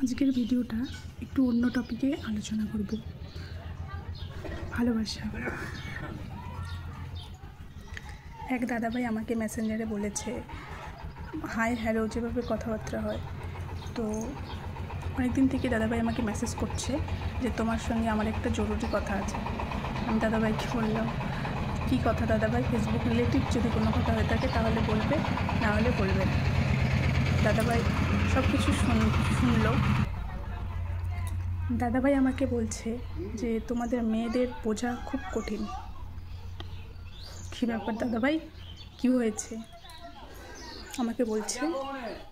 আজকের ভিডিওটা একটু অন্য টপিকে আলোচনা করব। ভালোবাসা। এক দাদাভাই আমাকে মেসেঞ্জারে বলেছে, হাই হ্যালো যেভাবে কথাবার্তা হয়, তো অনেকদিন থেকে দাদাভাই আমাকে মেসেজ করছে যে তোমার সঙ্গে আমার একটা জরুরি কথা আছে। আমি দাদাভাইকে বললাম, কী কথা দাদাভাই? ফেসবুক রিলেটিভ যদি কোনো কথা হয়ে থাকে তাহলে বলবে, না হলে বলবে না। দাদাভাই সব কিছু শুনলো। দাদাভাই আমাকে বলছে যে তোমাদের মেয়েদের বোঝা খুব কঠিন। কী ব্যাপার দাদাভাই, কী হয়েছে? আমাকে বলছে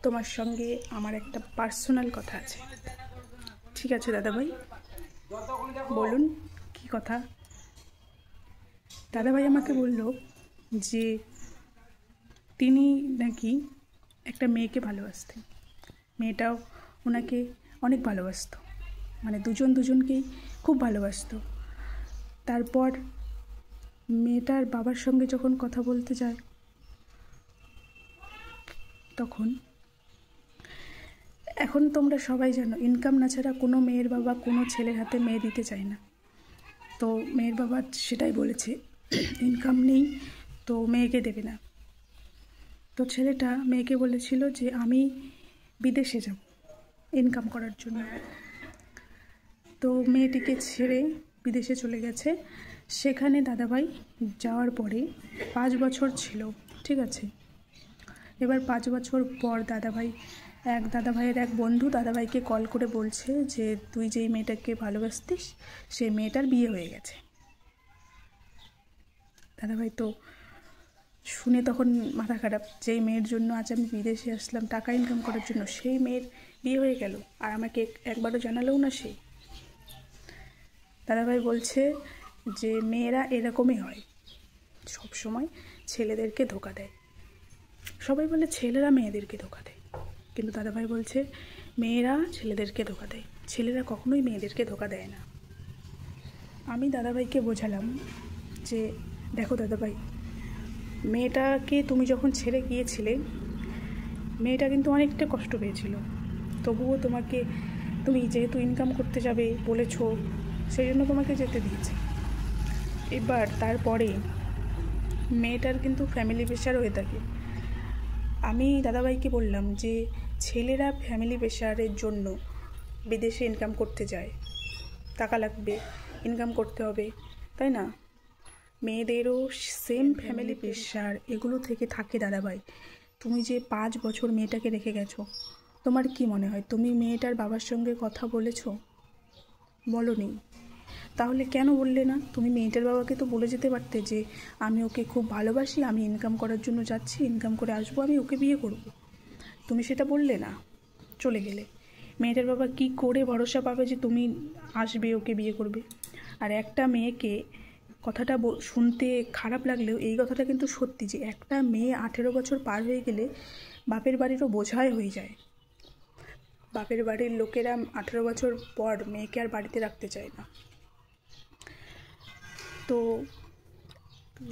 তোমার সঙ্গে আমার একটা পার্সোনাল কথা আছে। ঠিক আছে দাদাভাই, বলুন কী কথা। দাদাভাই আমাকে বলল যে তিনি নাকি একটা মেয়েকে ভালোবাসতেন, মেয়েটাও ওনাকে অনেক ভালোবাসত, মানে দুজনকেই খুব ভালোবাসত। তারপর মেয়েটার বাবার সঙ্গে যখন কথা বলতে যায়, তখন এখন তোমরা সবাই জানো ইনকাম না ছাড়া কোনো মেয়ের বাবা কোনো ছেলের হাতে মেয়ে দিতে চায় না। তো মেয়ের বাবা সেটাই বলেছে, ইনকাম নেই তো মেয়েকে দেবে না। তো ছেলেটা মেয়েকে বলেছিল যে আমি বিদেশে যাব ইনকাম করার জন্য। তো মেয়েটিকে ছেড়ে বিদেশে চলে গেছে। সেখানে দাদাভাই যাওয়ার পরে 5 বছর ছিল, ঠিক আছে। এবার 5 বছর পর দাদাভাইয়ের এক বন্ধু দাদাভাইকে কল করে বলছে যে তুই যেই মেয়েটাকে ভালোবাসতিস সেই মেয়েটার বিয়ে হয়ে গেছে। দাদাভাই তো শুনে তখন মাথা খারাপ, যেই মেয়ের জন্য আজ আমি বিদেশে আসলাম টাকা ইনকাম করার জন্য, সেই মেয়ের বিয়ে হয়ে গেল আর আমাকে একবারও জানালেও না সে। দাদাভাই বলছে যে মেয়েরা এরকমই হয়, সব সময় ছেলেদেরকে ধোকা দেয়। সবাই বলে ছেলেরা মেয়েদেরকে ধোকা দেয়, কিন্তু দাদাভাই বলছে মেয়েরা ছেলেদেরকে ধোকা দেয়, ছেলেরা কখনোই মেয়েদেরকে ধোকা দেয় না। আমি দাদাভাইকে বোঝালাম যে দেখো দাদাভাই, মেয়েটাকে তুমি যখন ছেড়ে গিয়েছিলে মেয়েটা কিন্তু অনেকটা কষ্ট পেয়েছিল, তবুও তুমি যেহেতু ইনকাম করতে যাবে বলেছো সেই জন্য তোমাকে যেতে দিয়েছে। এবার তারপরে মেয়েটার কিন্তু ফ্যামিলি প্রেশার হয়ে থাকে। আমি দাদাভাইকে বললাম যে ছেলেরা ফ্যামিলি প্রেশারের জন্য বিদেশে ইনকাম করতে যায়, টাকা লাগবে, ইনকাম করতে হবে, তাই না? মেয়েদেরও সেম ফ্যামিলি প্রেশার এগুলো থেকে থাকে দাদাভাই। তুমি যে 5 বছর মেয়েটাকে রেখে গেছো, তোমার কি মনে হয় তুমি মেয়েটার বাবার সঙ্গে কথা বলেছো? বলোনি, তাহলে কেন বললে না? তুমি মেয়েটার বাবাকে তো বলে যেতে পারতে যে আমি ওকে খুব ভালোবাসি, আমি ইনকাম করার জন্য যাচ্ছি, ইনকাম করে আসবো, আমি ওকে বিয়ে করব। তুমি সেটা বললে না, চলে গেলে। মেয়েটার বাবা কি করে ভরসা পাবে যে তুমি আসবে, ওকে বিয়ে করবে? আর একটা মেয়েকে কথাটা শুনতে খারাপ লাগলেও এই কথাটা কিন্তু সত্যি, যে একটা মেয়ে 18 বছর পার হয়ে গেলে বাপের বাড়িরও বোঝাই হয়ে যায়। বাপের বাড়ির লোকেরা 18 বছর পর মেয়েকে আর বাড়িতে রাখতে চায় না। তো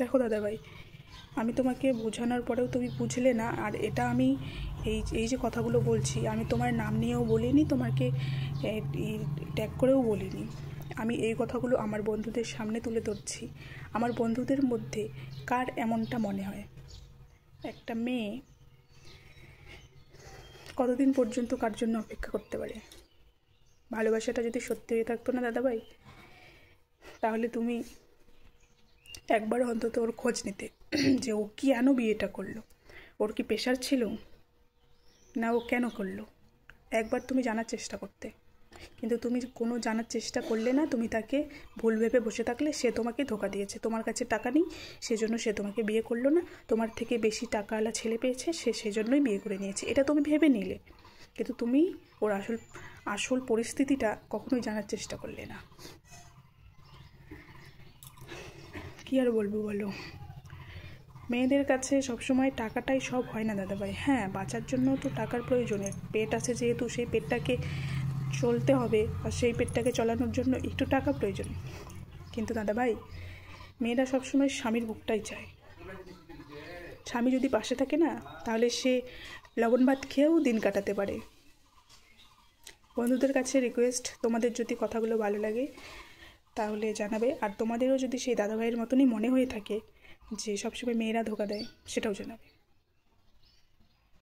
দেখো দাদাভাই, আমি তোমাকে বোঝানোর পরেও তুমি বুঝলে না। আর এটা আমি এই যে কথাগুলো বলছি, আমি তোমার নাম নিয়েও বলিনি, তোমাকে ট্যাগ করেও বলিনি। আমি এই কথাগুলো আমার বন্ধুদের সামনে তুলে ধরছি। আমার বন্ধুদের মধ্যে কার এমনটা মনে হয়? একটা মেয়ে কতদিন পর্যন্ত কার জন্য অপেক্ষা করতে পারে? ভালোবাসাটা যদি সত্যি হয়ে থাকতো না দাদাভাই, তাহলে তুমি একবার অন্তত ওর খোঁজ নিতে যে ও কেন বিয়েটা করলো, ওর কি প্রেশার ছিল, না ও কেন করলো, একবার তুমি জানার চেষ্টা করতে। কিন্তু তুমি কোনো জানার চেষ্টা করলে না, তুমি তাকে ভুল ভেবে বসে থাকলে। সে তোমাকে ধোকা দিয়েছে, তোমার কাছে টাকা নেই সেজন্য সে তোমাকে বিয়ে করলো না, তোমার থেকে বেশি টাকাওয়ালা ছেলে পেয়েছে সে সেজন্যই বিয়ে করে নিয়েছে, এটা তুমি ভেবে নিলে। কিন্তু তুমি ওর আসল পরিস্থিতিটা কখনোই জানার চেষ্টা করলে না। কী আর বলবো বলো? মেয়েদের কাছে সবসময় টাকাটাই সব হয় না দাদাভাই। হ্যাঁ, বাঁচার জন্য তো টাকার প্রয়োজনের, পেট আছে যেহেতু সেই পেটটাকে চলতে হবে, আর সেই পেটটাকে চালানোর জন্য একটু টাকা প্রয়োজন। কিন্তু দাদাভাই, মেয়েরা সবসময় স্বামীর বুকটাই চায়। স্বামী যদি পাশে থাকে না, তাহলে সে লবণ ভাত খেয়েও দিন কাটাতে পারে। বন্ধুদের কাছে রিকোয়েস্ট, তোমাদের যদি কথাগুলো ভালো লাগে তাহলে জানাবে, আর তোমাদেরও যদি সেই দাদাভাইয়ের মতনই মনে হয়ে থাকে যে সবসময় মেয়েরা ধোকা দেয়, সেটাও জানাবে।